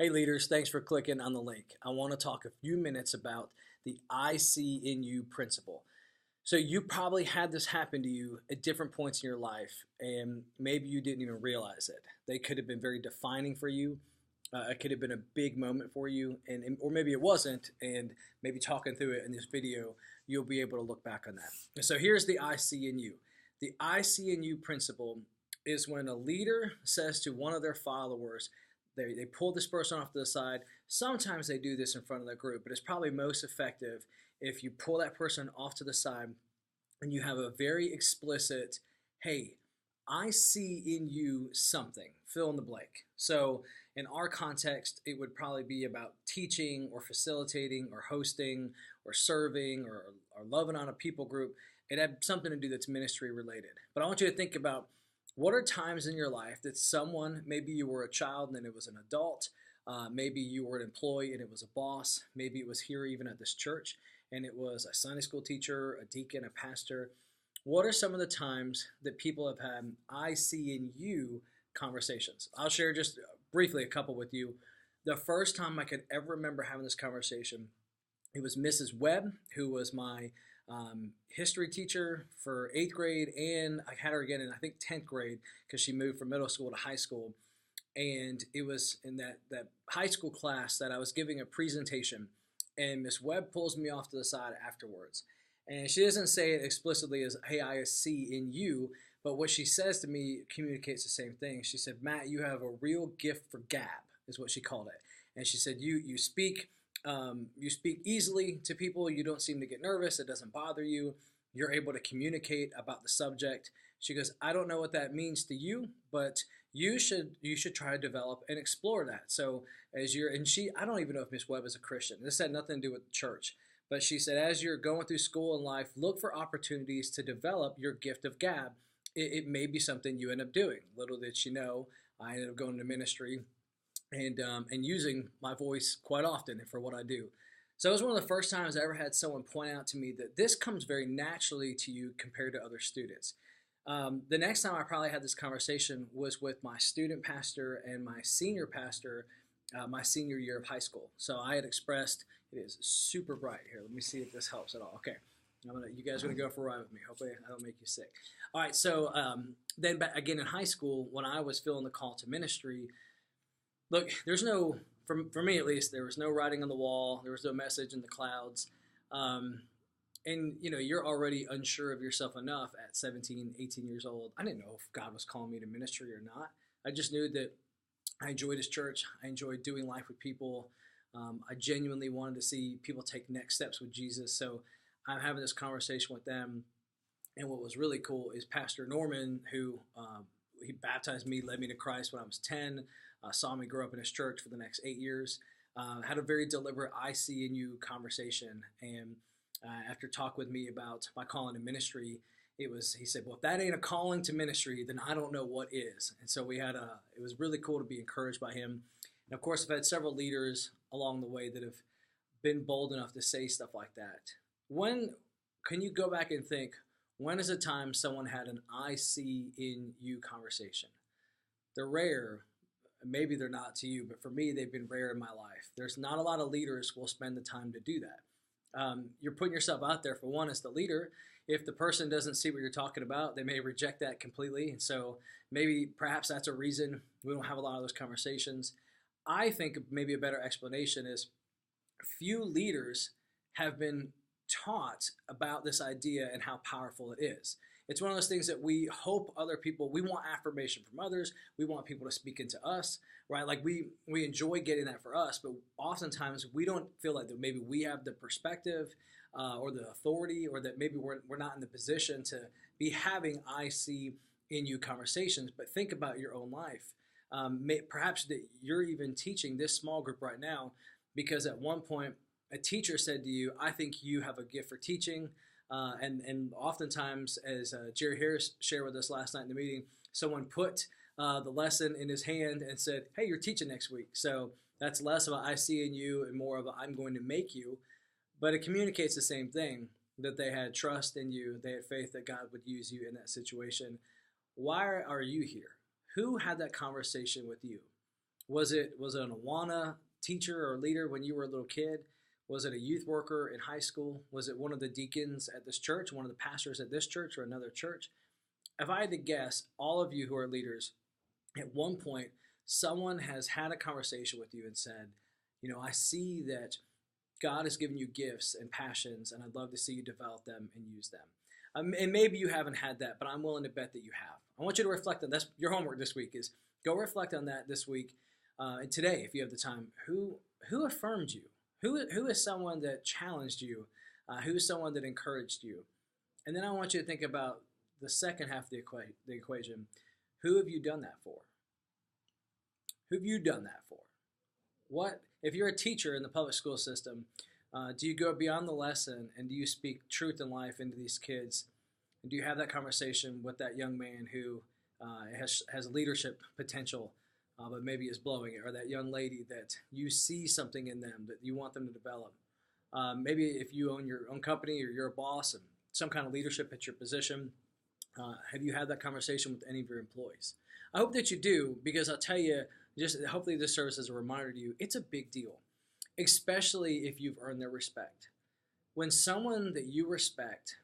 Hey leaders, thanks for clicking on the link. I want to talk a few minutes about the I see in you principle. So you probably had this happen to you at different points in your life, and maybe you didn't even realize it. They could have been very defining for you. It could have been a big moment for you, or maybe it wasn't. And maybe talking through it in this video, you'll be able to look back on that. And so here's the I see in you. The I see in you principle is when a leader says to one of their followers, they pull this person off to the side. Sometimes they do this in front of the group, but it's probably most effective if you pull that person off to the side and you have a very explicit, hey, I see in you something, fill in the blank. So in our context, it would probably be about teaching or facilitating or hosting or serving or loving on a people group. It had something to do that's ministry related. But I want you to think about what are times in your life that someone, maybe you were a child and then it was an adult, maybe you were an employee and it was a boss, maybe it was here even at this church and it was a Sunday school teacher, a deacon, a pastor. What are some of the times that people have had I see in you conversations? I'll share just briefly a couple with you. The first time I could ever remember having this conversation, it was Mrs. Webb, who was my history teacher for 8th grade, and I had her again in I think 10th grade because she moved from middle school to high school. And it was in that high school class that I was giving a presentation, and Miss Webb pulls me off to the side afterwards. And she doesn't say it explicitly as, hey, I see in you, but what she says to me communicates the same thing. She said, Matt, you have a real gift for gab, is what she called it. And she said, you speak easily to people. You don't seem to get nervous. It doesn't bother you. You're able to communicate about the subject. She goes, I don't know what that means to you, but you should try to develop and explore that. So I don't even know if Miss Webb is a Christian. This had nothing to do with the church. But she said, as you're going through school and life, look for opportunities to develop your gift of gab. It may be something you end up doing. Little did she know, I ended up going to ministry and using my voice quite often for what I do. So it was one of the first times I ever had someone point out to me that this comes very naturally to you compared to other students. The next time I probably had this conversation was with my student pastor and my senior pastor my senior year of high school. So I had expressed, it is super bright here. Let me see if this helps at all. Okay. You guys are going to go for a ride with me. Hopefully I don't make you sick. All right. So then back again in high school, when I was feeling the call to ministry, look, there's no, for me at least, there was no writing on the wall. There was no message in the clouds. And you're already unsure of yourself enough at 17, 18 years old. I didn't know if God was calling me to ministry or not. I just knew that I enjoyed his church. I enjoyed doing life with people. I genuinely wanted to see people take next steps with Jesus. So I'm having this conversation with them. And what was really cool is Pastor Norman, who he baptized me, led me to Christ when I was 10, saw me grow up in his church for the next 8 years, had a very deliberate I see in you conversation. And after talk with me about my calling to ministry, he said, well, if that ain't a calling to ministry, then I don't know what is. And so it was really cool to be encouraged by him. And of course, I've had several leaders along the way that have been bold enough to say stuff like that. When can you go back and think, when is a time someone had an I see in you conversation? They're rare. Maybe they're not to you, but for me, they've been rare in my life. There's not a lot of leaders who will spend the time to do that. You're putting yourself out there for one as the leader. If the person doesn't see what you're talking about, they may reject that completely. And so perhaps that's a reason we don't have a lot of those conversations. I think maybe a better explanation is few leaders have been taught about this idea and how powerful it is. It's one of those things that we hope other people, we want affirmation from others. We want people to speak into us, right? Like we enjoy getting that for us, but oftentimes we don't feel like that maybe we have the perspective or the authority, or that maybe we're not in the position to be having I see in you conversations. But think about your own life. Perhaps that you're even teaching this small group right now because at one point a teacher said to you, I think you have a gift for teaching. And oftentimes, as Jerry Harris shared with us last night in the meeting, someone put the lesson in his hand and said, hey, you're teaching next week. So that's less of a I see in you and more of a I'm going to make you. But it communicates the same thing, that they had trust in you. They had faith that God would use you in that situation. Why are you here? Who had that conversation with you? Was it an Awana teacher or leader when you were a little kid? Was it a youth worker in high school? Was it one of the deacons at this church, one of the pastors at this church or another church? If I had to guess, all of you who are leaders, at one point, someone has had a conversation with you and said, I see that God has given you gifts and passions, and I'd love to see you develop them and use them. And maybe you haven't had that, but I'm willing to bet that you have. I want you to reflect on that. That's your homework this week is go reflect on that this week and today, if you have the time. Who affirmed you? Who is someone that challenged you? Who is someone that encouraged you? And then I want you to think about the second half of the equation. Who have you done that for? Who have you done that for? What if you're a teacher in the public school system? Do you go beyond the lesson and do you speak truth and life into these kids? And do you have that conversation with that young man who has leadership potential, but maybe is blowing it, or that young lady that you see something in them that you want them to develop? Maybe if you own your own company or you're a boss and some kind of leadership at your position, have you had that conversation with any of your employees? I hope that you do, because I'll tell you, just hopefully this serves as a reminder to you, it's a big deal, especially if you've earned their respect. When someone that you respect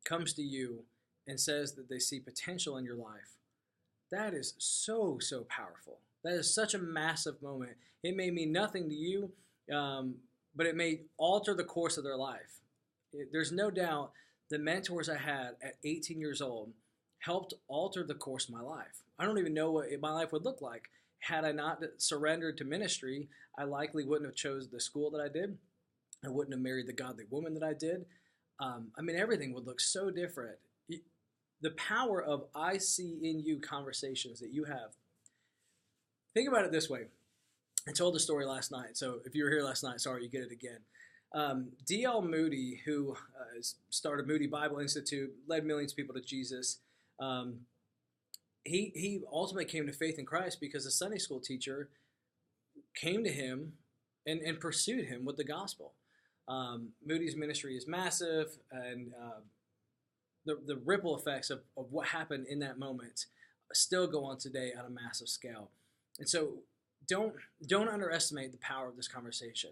comes to you and says that they see potential in your life, that is so, so powerful. That is such a massive moment. It may mean nothing to you, but it may alter the course of their life. There's no doubt the mentors I had at 18 years old helped alter the course of my life. I don't even know what my life would look like. Had I not surrendered to ministry, I likely wouldn't have chosen the school that I did. I wouldn't have married the godly woman that I did. Everything would look so different. The power of I see in you conversations that you have. Think about it this way. I told the story last night, so if you were here last night, sorry, you get it again. D.L. Moody, who started Moody Bible Institute, led millions of people to Jesus, he ultimately came to faith in Christ because a Sunday school teacher came to him and pursued him with the gospel. Moody's ministry is massive, and the ripple effects of what happened in that moment still go on today on a massive scale. And so don't underestimate the power of this conversation.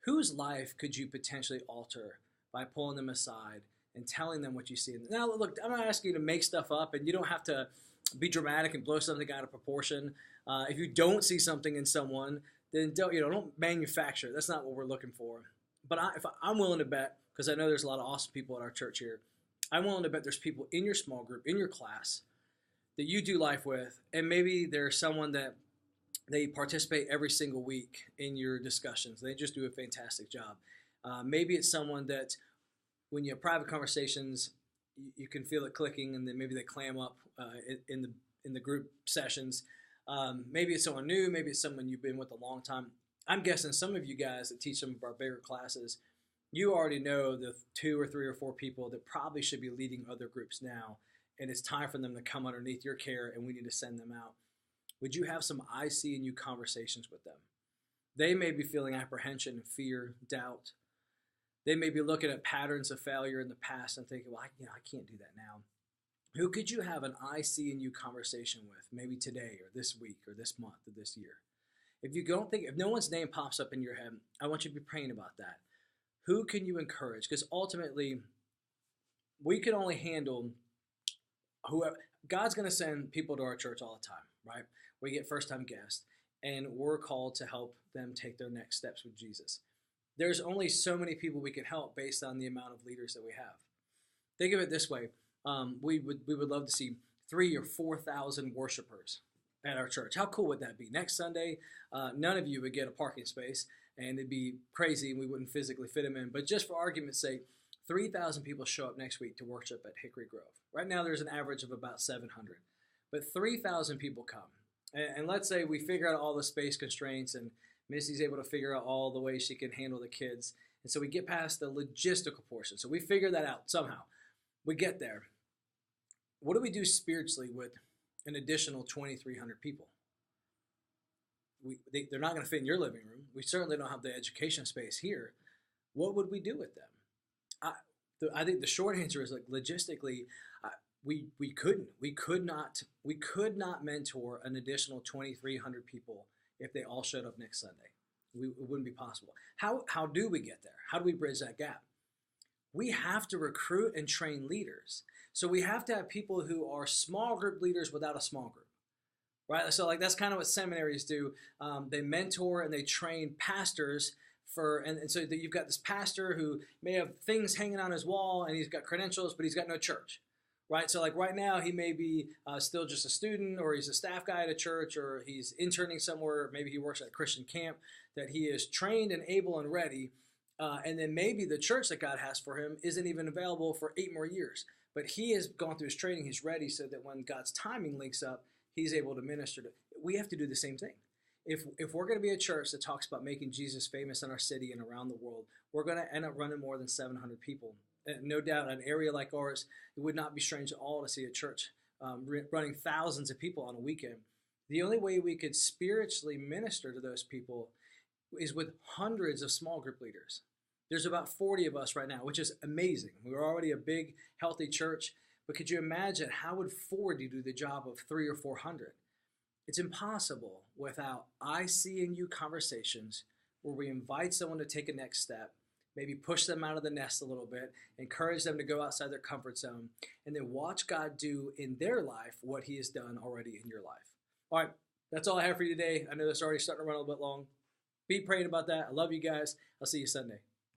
Whose life could you potentially alter by pulling them aside and telling them what you see? Now, look, I'm not asking you to make stuff up, and you don't have to be dramatic and blow something out of proportion. If you don't see something in someone, then don't manufacture it. That's not what we're looking for. But I'm willing to bet, because I know there's a lot of awesome people at our church here, I'm willing to bet there's people in your small group, in your class, that you do life with, and maybe there's someone that they participate every single week in your discussions. They just do a fantastic job. Maybe it's someone that when you have private conversations, you can feel it clicking, and then maybe they clam up in the group sessions. Maybe it's someone new. Maybe it's someone you've been with a long time. I'm guessing some of you guys that teach some of our bigger classes, you already know the 2 or 3 or 4 people that probably should be leading other groups now, and it's time for them to come underneath your care, and we need to send them out. Would you have some I see in you conversations with them? They may be feeling apprehension, fear, doubt. They may be looking at patterns of failure in the past and thinking, well, I can't do that now. Who could you have an I see in you conversation with, maybe today or this week or this month or this year? If no one's name pops up in your head, I want you to be praying about that. Who can you encourage? Because ultimately, we can only handle whoever. God's going to send people to our church all the time, right? We get first-time guests, and we're called to help them take their next steps with Jesus. There's only so many people we can help based on the amount of leaders that we have. Think of it this way. We would love to see 3,000 or 4,000 worshipers at our church. How cool would that be? Next Sunday, none of you would get a parking space, and it'd be crazy, and we wouldn't physically fit them in. But just for argument's sake, 3,000 people show up next week to worship at Hickory Grove. Right now, there's an average of about 700. But 3,000 people come. And let's say we figure out all the space constraints, and Missy's able to figure out all the ways she can handle the kids. And so we get past the logistical portion. So we figure that out somehow. We get there. What do we do spiritually with an additional 2,300 people? They're not going to fit in your living room. We certainly don't have the education space here. What would we do with them? I think the short answer is, like, logistically, we could not mentor an additional 2,300 people if they all showed up next Sunday. It wouldn't be possible. How do we get there? How do we bridge that gap? We have to recruit and train leaders. So we have to have people who are small group leaders without a small group, right? So like that's kind of what seminaries do. They mentor and they train pastors and so that you've got this pastor who may have things hanging on his wall and he's got credentials, but he's got no church, right? So like right now he may be still just a student, or he's a staff guy at a church, or he's interning somewhere. Maybe he works at a Christian camp that he is trained and able and ready. And then maybe the church that God has for him isn't even available for 8 more years. But he has gone through his training, he's ready, so that when God's timing links up, he's able to minister to. We have to do the same thing. If we're going to be a church that talks about making Jesus famous in our city and around the world, we're going to end up running more than 700 people. And no doubt, an area like ours, it would not be strange at all to see a church running thousands of people on a weekend. The only way we could spiritually minister to those people is with hundreds of small group leaders. There's about 40 of us right now, which is amazing. We're already a big, healthy church. But could you imagine how would 40 do the job of 300 or 400? It's impossible without I see in you conversations where we invite someone to take a next step, maybe push them out of the nest a little bit, encourage them to go outside their comfort zone, and then watch God do in their life what he has done already in your life. All right, that's all I have for you today. I know this is already starting to run a little bit long. Be praying about that. I love you guys. I'll see you Sunday.